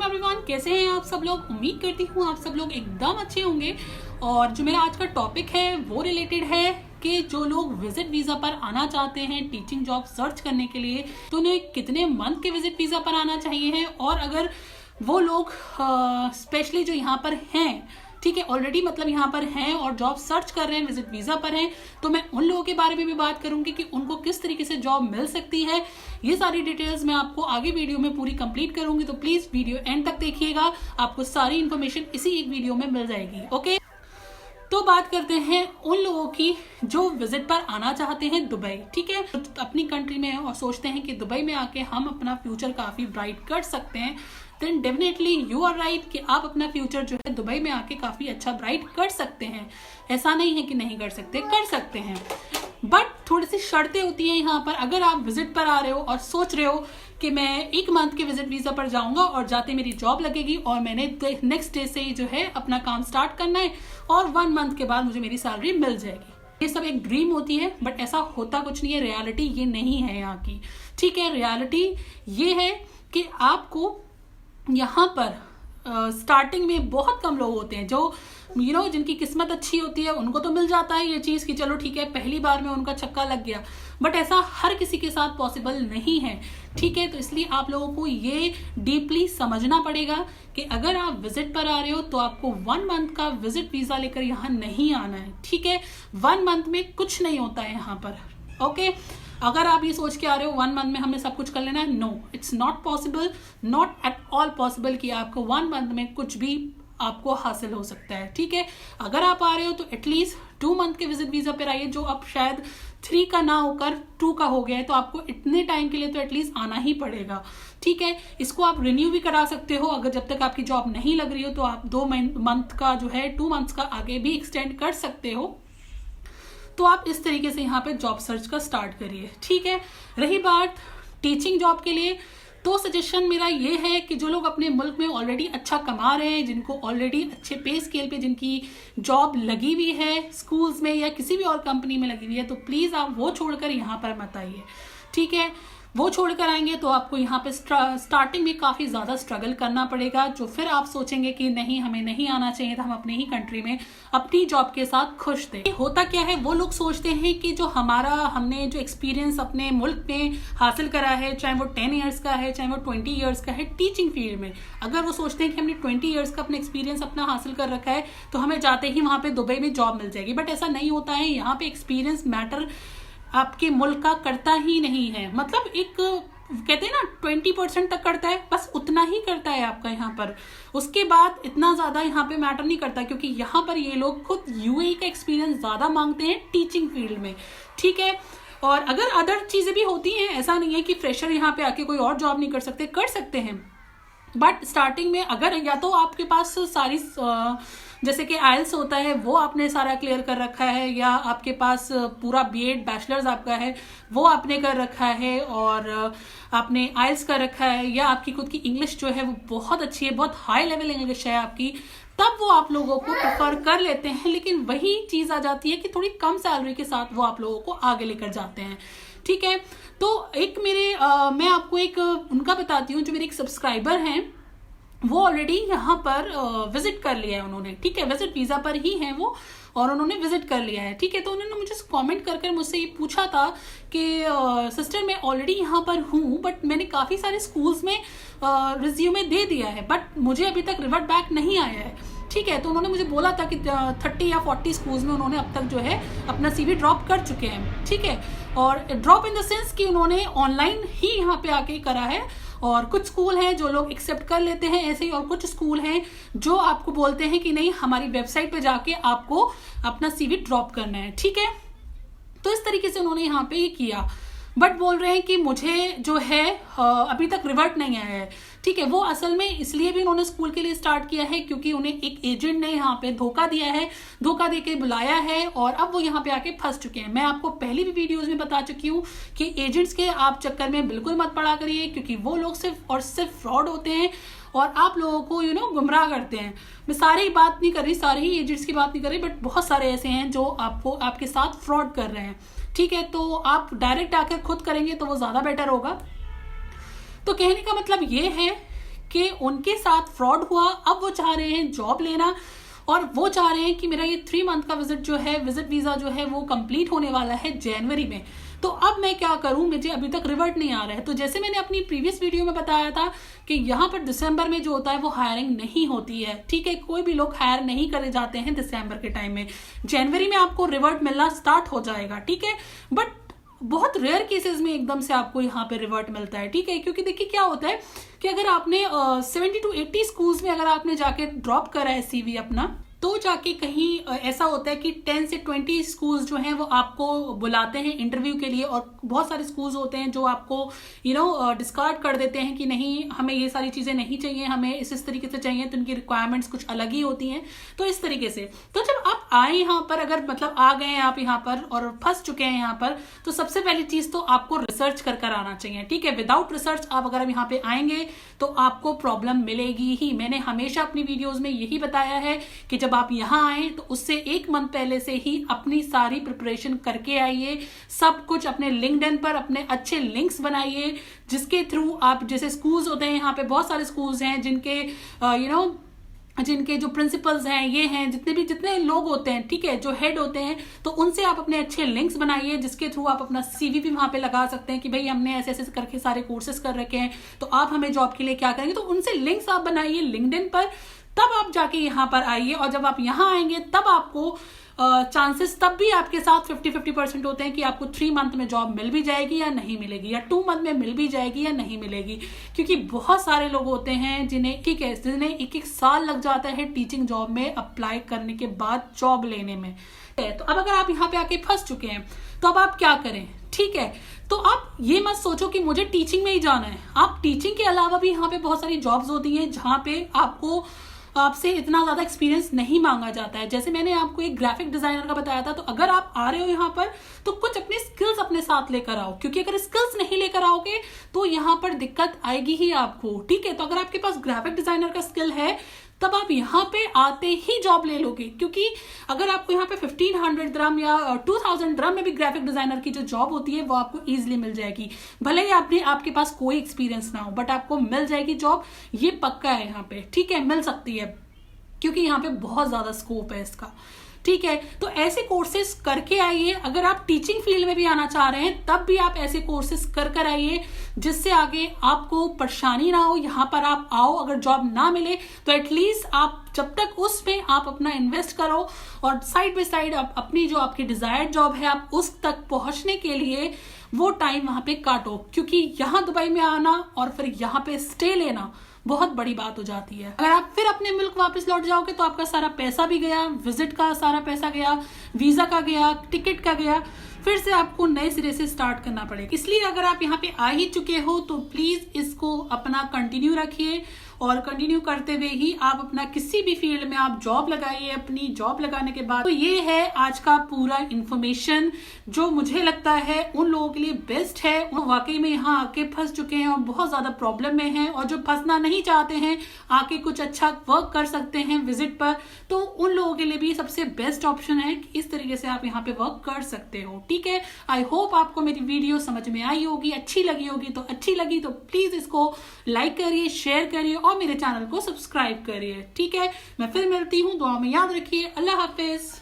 Everyone, कैसे हैं आप सब लोग। उम्मीद करती हूँ आप सब लोग एकदम अच्छे होंगे। और जो मेरा आज का टॉपिक है वो रिलेटेड है कि जो लोग विजिट वीजा पर आना चाहते हैं टीचिंग जॉब सर्च करने के लिए, तो उन्हें कितने मंथ के विजिट वीजा पर आना चाहिए है। और अगर वो लोग स्पेशली जो यहाँ पर हैं, ठीक है, ऑलरेडी मतलब यहाँ पर हैं और जॉब सर्च कर रहे हैं, विजिट वीजा पर हैं, तो मैं उन लोगों के बारे में भी बात करूंगी कि उनको किस तरीके से जॉब मिल सकती है। ये सारी डिटेल्स मैं आपको आगे वीडियो में पूरी कंप्लीट करूंगी, तो प्लीज वीडियो एंड तक देखिएगा, आपको सारी इन्फॉर्मेशन इसी एक वीडियो में मिल जाएगी। ओके, तो बात करते हैं उन लोगों की जो विजिट पर आना चाहते हैं दुबई, ठीक है, तो अपनी कंट्री में और सोचते हैं कि दुबई में आके हम अपना फ्यूचर काफी ब्राइट कर सकते हैं। Then definitely you are right कि आप अपना फ्यूचर जो है दुबई में आके काफी अच्छा ब्राइट कर सकते हैं। ऐसा नहीं है कि नहीं कर सकते, कर सकते हैं, बट थोड़ी सी शर्तें होती हैं यहाँ पर। अगर आप विजिट पर आ रहे हो और सोच रहे हो कि मैं 1 मंथ के विजिट वीजा पर जाऊंगा और जाते मेरी जॉब लगेगी और मैंने नेक्स्ट डे से ही जो है अपना काम स्टार्ट करना है और 1 मंथ के बाद मुझे मेरी सैलरी मिल जाएगी, ये सब एक ड्रीम होती है, बट ऐसा होता कुछ नहीं है। रियलिटी ये नहीं है यहाँ की, ठीक है। रियलिटी ये है कि आपको यहाँ पर स्टार्टिंग में बहुत कम लोग होते हैं जो जिनकी किस्मत अच्छी होती है, उनको तो मिल जाता है ये चीज कि चलो ठीक है पहली बार में उनका छक्का लग गया, बट ऐसा हर किसी के साथ पॉसिबल नहीं है, ठीक है। तो इसलिए आप लोगों को ये डीपली समझना पड़ेगा कि अगर आप विजिट पर आ रहे हो तो आपको 1 मंथ का विजिट वीजा लेकर यहाँ नहीं आना है, ठीक है। 1 मंथ में कुछ नहीं होता है यहाँ पर, ओके। अगर आप ये सोच के आ रहे हो 1 मंथ में हमें सब कुछ कर लेना है, no, it's not possible, not at all possible कि आपको 1 मंथ में कुछ भी आपको हासिल हो सकता है, ठीक है। अगर आप आ रहे हो तो एटलीस्ट 2 मंथ के विजिट वीजा पर आइए, जो अब शायद 3 का ना होकर 2 का हो गया है, तो आपको इतने टाइम के लिए तो एटलीस्ट आना ही पड़ेगा, ठीक है। इसको आप रिन्यू भी करा सकते हो, अगर जब तक आपकी जॉब नहीं लग रही हो तो आप 2 मंथ का जो है 2 मंथ्स का आगे भी एक्सटेंड कर सकते हो। तो आप इस तरीके से यहाँ पे जॉब सर्च का स्टार्ट करिए, ठीक है। रही बात टीचिंग जॉब के लिए, तो सजेशन मेरा ये है कि जो लोग अपने मुल्क में ऑलरेडी अच्छा कमा रहे हैं, जिनको ऑलरेडी अच्छे पे स्केल पे जिनकी जॉब लगी हुई है स्कूल्स में या किसी भी और कंपनी में लगी हुई है, तो प्लीज आप वो छोड़कर यहाँ पर मत आइए, ठीक है। वो छोड़कर आएंगे तो आपको यहाँ पे स्टार्टिंग में काफी ज्यादा स्ट्रगल करना पड़ेगा, जो फिर आप सोचेंगे कि नहीं हमें नहीं आना चाहिए था, हम अपने ही कंट्री में अपनी जॉब के साथ खुश थे। होता क्या है, वो लोग सोचते हैं कि जो हमने जो एक्सपीरियंस अपने मुल्क में हासिल करा है, चाहे वो 10 ईयर्स का है चाहे वो 20 ईयर्स का है टीचिंग फील्ड में, अगर वो सोचते हैं कि हमने 20 ईयर्स का अपना एक्सपीरियंस अपना हासिल कर रखा है तो हमें जाते ही वहां पे दुबई में जॉब मिल जाएगी, बट ऐसा नहीं होता है। यहाँ पे एक्सपीरियंस मैटर आपके मुल्क का करता ही नहीं है, मतलब एक कहते हैं ना 20% तक करता है, बस उतना ही करता है आपका यहाँ पर, उसके बाद इतना ज्यादा यहाँ पे मैटर नहीं करता, क्योंकि यहाँ पर ये लोग खुद यूएई का एक्सपीरियंस ज्यादा मांगते हैं टीचिंग फील्ड में, ठीक है। और अगर अदर चीजें भी होती हैं, ऐसा नहीं है कि फ्रेशर यहाँ पे आके कोई और जॉब नहीं कर सकते, कर सकते हैं, बट स्टार्टिंग में अगर या तो आपके पास सारी जैसे कि आइल्स होता है वो आपने सारा क्लियर कर रखा है, या आपके पास पूरा बीएड बैचलर्स आपका है वो आपने कर रखा है और आपने आइल्स कर रखा है, या आपकी खुद की इंग्लिश जो है वो बहुत अच्छी है, बहुत हाई लेवल इंग्लिश है आपकी, तब वो आप लोगों को प्रेफर कर लेते हैं। लेकिन वही चीज आ जाती है कि थोड़ी कम सैलरी के साथ वो आप लोगों को आगे लेकर जाते हैं, ठीक है। तो एक मैं आपको एक उनका बताती हूँ, जो मेरे एक सब्सक्राइबर हैं, वो ऑलरेडी यहाँ पर विजिट कर लिया है उन्होंने, ठीक है, विजिट वीजा पर ही है वो और उन्होंने विजिट कर लिया है, ठीक है। तो उन्होंने मुझे कमेंट कर मुझसे ये पूछा था कि सिस्टर मैं ऑलरेडी यहाँ पर हूँ, बट मैंने काफी सारे स्कूल्स में रिज्यूमे दे दिया है, बट मुझे अभी तक रिवर्ट बैक नहीं आया है, ठीक है। तो उन्होंने मुझे बोला था कि 30 या 40 स्कूल्स में उन्होंने अब तक जो है अपना सीवी ड्रॉप कर चुके हैं, ठीक है। और ड्रॉप इन द सेंस कि उन्होंने ऑनलाइन ही यहाँ पे आके करा है, और कुछ स्कूल हैं जो लोग एक्सेप्ट कर लेते हैं ऐसे ही, और कुछ स्कूल हैं जो आपको बोलते हैं कि नहीं हमारी वेबसाइट पे जाके आपको अपना सीवी ड्रॉप करना है, ठीक है। तो इस तरीके से उन्होंने यहाँ पे ये किया, बट बोल रहे हैं कि मुझे जो है अभी तक रिवर्ट नहीं आया है, ठीक है। वो असल में इसलिए भी उन्होंने स्कूल के लिए स्टार्ट किया है क्योंकि उन्हें एक एजेंट ने यहाँ पे धोखा दिया है, धोखा देके बुलाया है और अब वो यहाँ पे आके फंस चुके हैं। मैं आपको पहली भी वीडियोस में बता चुकी हूँ कि एजेंट्स के आप चक्कर में बिल्कुल मत पड़ा करिए, क्योंकि वो लोग सिर्फ और सिर्फ फ्रॉड होते हैं और आप लोगों को गुमराह करते हैं। मैं सारी बात नहीं कर रही, सारे ही एजेंट्स की बात नहीं कर रही, बट बहुत सारे ऐसे हैं जो आपके साथ फ्रॉड कर रहे हैं, ठीक है। तो आप डायरेक्ट आकर खुद करेंगे तो वो ज्यादा बेटर होगा। तो कहने का मतलब ये है कि उनके साथ फ्रॉड हुआ, अब वो चाह रहे हैं जॉब लेना और वो चाह रहे हैं कि मेरा ये 3 मंथ का विजिट वीजा जो है वो कंप्लीट होने वाला है जनवरी में, तो अब मैं क्या करूं, मुझे अभी तक रिवर्ट नहीं आ रहा है। तो जैसे मैंने अपनी प्रीवियस वीडियो में बताया था कि यहाँ पर दिसंबर में जो होता है वो हायरिंग नहीं होती है, ठीक है, कोई भी लोग हायर नहीं करे जाते हैं दिसंबर के टाइम में, जनवरी में आपको रिवर्ट मिलना स्टार्ट हो जाएगा, ठीक है। बट बहुत रेयर केसेस में एकदम से आपको यहाँ पे रिवर्ट मिलता है, ठीक है, क्योंकि देखिए क्या होता है कि अगर आपने 70 to 80 स्कूल्स में अगर आपने जाके ड्रॉप करा है सीवी अपना, तो जाके कहीं ऐसा होता है कि 10 से 20 स्कूल्स जो हैं वो आपको बुलाते हैं इंटरव्यू के लिए, और बहुत सारे स्कूल्स होते हैं जो आपको डिस्कार्ड कर देते हैं कि नहीं हमें ये सारी चीजें नहीं चाहिए, हमें इस तरीके से चाहिए, तो उनकी रिक्वायरमेंट्स कुछ अलग ही होती हैं। तो इस तरीके से तो जब आप आए यहाँ पर, अगर मतलब आ गए हैं आप यहाँ पर और फंस चुके हैं यहाँ पर, तो सबसे पहली चीज तो आपको रिसर्च कर आना चाहिए, ठीक है। विदाउट रिसर्च आप अगर यहाँ पे आएंगे तो आपको प्रॉब्लम मिलेगी ही। मैंने हमेशा अपनी वीडियोज में यही बताया है कि जब आप यहां आए तो उससे 1 मंथ पहले से ही अपनी सारी प्रिपरेशन करके आइए, सब कुछ अपने लिंक्डइन पर अपने अच्छे लिंक्स बनाइए, जिसके थ्रू आप, जैसे स्कूल्स होते हैं यहाँ पे बहुत सारे स्कूल्स हैं जिनके जिनके जो प्रिंसिपल्स हैं, ये हैं, जितने लोग होते हैं, ठीक है, जो हेड होते हैं, तो उनसे आप अपने अच्छे लिंक्स बनाइए, जिसके थ्रू आप अपना सीवी भी वहां पे लगा सकते हैं कि भाई हमने ऐसे ऐसे करके सारे कोर्सेज कर रखे हैं, तो आप हमें जॉब के लिए क्या करेंगे, तो उनसे लिंक्स आप बनाइए लिंक्डइन पर, तब आप जाके यहाँ पर आइए। और जब आप यहाँ आएंगे तब आपको चांसेस तब भी आपके साथ 50-50% होते हैं कि आपको 3 मंथ में जॉब मिल भी जाएगी या नहीं मिलेगी, या 2 मंथ में मिल भी जाएगी या नहीं मिलेगी, क्योंकि बहुत सारे लोग होते हैं जिन्हें, ठीक है, जिन्हें 1-1 साल लग जाता है टीचिंग जॉब में अप्लाई करने के बाद जॉब लेने में। तो अब अगर आप यहाँ पे आके फंस चुके हैं तो अब आप क्या करें, ठीक है। तो आप ये मत सोचो कि मुझे टीचिंग में ही जाना है, आप टीचिंग के अलावा भी यहाँ पे बहुत सारी जॉब्स होती हैं जहाँ पे आपसे इतना ज्यादा एक्सपीरियंस नहीं मांगा जाता है। जैसे मैंने आपको एक ग्राफिक डिजाइनर का बताया था, तो अगर आप आ रहे हो यहाँ पर तो कुछ अपने स्किल्स अपने साथ लेकर आओ, क्योंकि अगर स्किल्स नहीं लेकर आओगे तो यहाँ पर दिक्कत आएगी ही आपको, ठीक है। तो अगर आपके पास ग्राफिक डिजाइनर का स्किल है तब आप यहाँ पे आते ही जॉब ले लोगे, क्योंकि अगर आपको यहाँ पे 1500 dirham या 2000 dirham में भी ग्राफिक डिजाइनर की जो जॉब होती है वो आपको इजीली मिल जाएगी, भले ही आपके पास कोई एक्सपीरियंस ना हो, बट आपको मिल जाएगी जॉब, ये पक्का है यहाँ पे, ठीक है, मिल सकती है, क्योंकि यहाँ पे बहुत ज्यादा स्कोप है इसका, ठीक है। तो ऐसे कोर्सेज करके आइए। अगर आप टीचिंग फील्ड में भी आना चाह रहे हैं तब भी आप ऐसे कोर्सेज कर आइए, जिससे आगे आपको परेशानी ना हो। यहाँ पर आप आओ, अगर जॉब ना मिले तो एटलीस्ट आप जब तक उसमें आप अपना इन्वेस्ट करो, और साइड बाय साइड आप अपनी जो आपकी डिजायर्ड जॉब है आप उस तक पहुंचने के लिए वो टाइम वहां पे काटो, क्योंकि यहाँ दुबई में आना और फिर यहाँ पे स्टे लेना बहुत बड़ी बात हो जाती है। अगर आप फिर अपने मुल्क वापस लौट जाओगे तो आपका सारा पैसा भी गया, विजिट का सारा पैसा गया, वीजा का गया, टिकट का गया, फिर से आपको नए सिरे से स्टार्ट करना पड़ेगा। इसलिए अगर आप यहाँ पे आ ही चुके हो तो प्लीज इसको अपना कंटिन्यू रखिए, और कंटिन्यू करते हुए ही आप अपना किसी भी फील्ड में आप जॉब लगाइए। अपनी जॉब लगाने के बाद तो ये है आज का पूरा इंफॉर्मेशन, जो मुझे लगता है उन लोगों के लिए बेस्ट है, वो वाकई में यहाँ आके फंस चुके हैं और बहुत ज्यादा प्रॉब्लम में हैं, और जो फंसना नहीं चाहते हैं, आके कुछ अच्छा वर्क कर सकते हैं विजिट पर, तो उन लोगों के लिए भी सबसे बेस्ट ऑप्शन है कि इस तरीके से आप यहाँ पे वर्क कर सकते हो, ठीक है। आई होप आपको मेरी वीडियो समझ में आई होगी, अच्छी लगी होगी, तो अच्छी लगी तो प्लीज इसको लाइक करिए, शेयर करिए और मेरे चैनल को सब्सक्राइब करिए, ठीक है। मैं फिर मिलती हूँ, दुआ में याद रखिए। अल्लाह हाफिज।